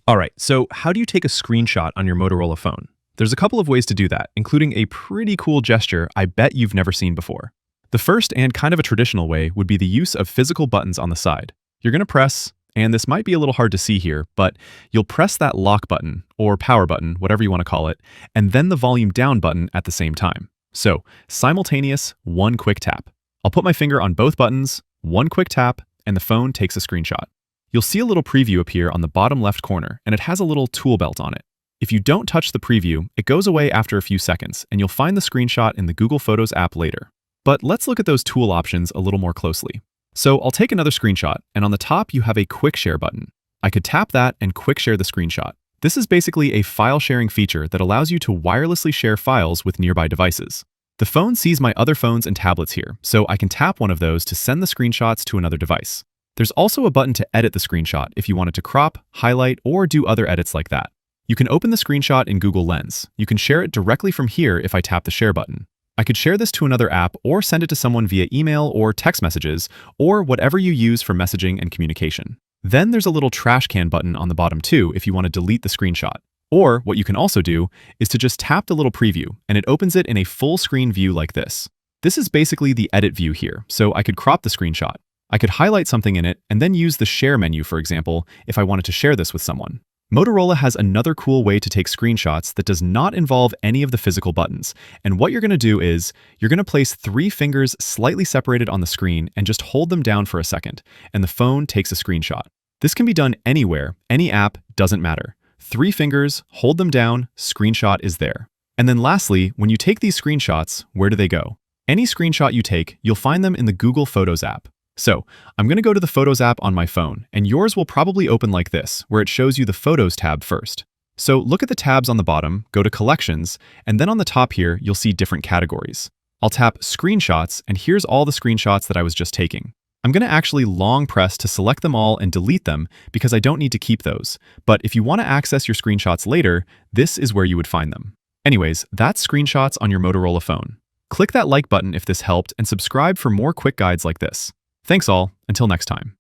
All right, so how do you take a screenshot on your Motorola phone? There's a couple of ways to do that, including a pretty cool gesture I bet you've never seen before. The first and kind of a traditional way would be the use of physical buttons on the side. You're going to press, and this might be a little hard to see here, but you'll press that lock button, or power button, whatever you want to call it, and then the volume down button at the same time. So, simultaneous, one quick tap. I'll put my finger on both buttons, one quick tap, and the phone takes a screenshot. You'll see a little preview appear on the bottom left corner, and it has a little tool belt on it. If you don't touch the preview, it goes away after a few seconds, and you'll find the screenshot in the Google Photos app later. But let's look at those tool options a little more closely. So I'll take another screenshot, and on the top you have a quick share button. I could tap that and quick share the screenshot. This is basically a file sharing feature that allows you to wirelessly share files with nearby devices. The phone sees my other phones and tablets here, so I can tap one of those to send the screenshots to another device. There's also a button to edit the screenshot if you wanted to crop, highlight, or do other edits like that. You can open the screenshot in Google Lens. You can share it directly from here if I tap the share button. I could share this to another app or send it to someone via email or text messages, or whatever you use for messaging and communication. Then there's a little trash can button on the bottom too if you want to delete the screenshot. Or what you can also do is to just tap the little preview and it opens it in a full screen view like this. This is basically the edit view here, so I could crop the screenshot. I could highlight something in it and then use the share menu, for example, if I wanted to share this with someone. Motorola has another cool way to take screenshots that does not involve any of the physical buttons. And what you're going to do is, you're going to place 3 fingers slightly separated on the screen and just hold them down for a second, and the phone takes a screenshot. This can be done anywhere, any app, doesn't matter. 3 fingers, hold them down, screenshot is there. And then lastly, when you take these screenshots, where do they go? Any screenshot you take, you'll find them in the Google Photos app. So, I'm going to go to the Photos app on my phone, and yours will probably open like this, where it shows you the Photos tab first. So look at the tabs on the bottom, go to Collections, and then on the top here, you'll see different categories. I'll tap Screenshots, and here's all the screenshots that I was just taking. I'm going to actually long press to select them all and delete them because I don't need to keep those. But if you want to access your screenshots later, this is where you would find them. Anyways, that's screenshots on your Motorola phone. Click that like button if this helped and subscribe for more quick guides like this. Thanks all, until next time.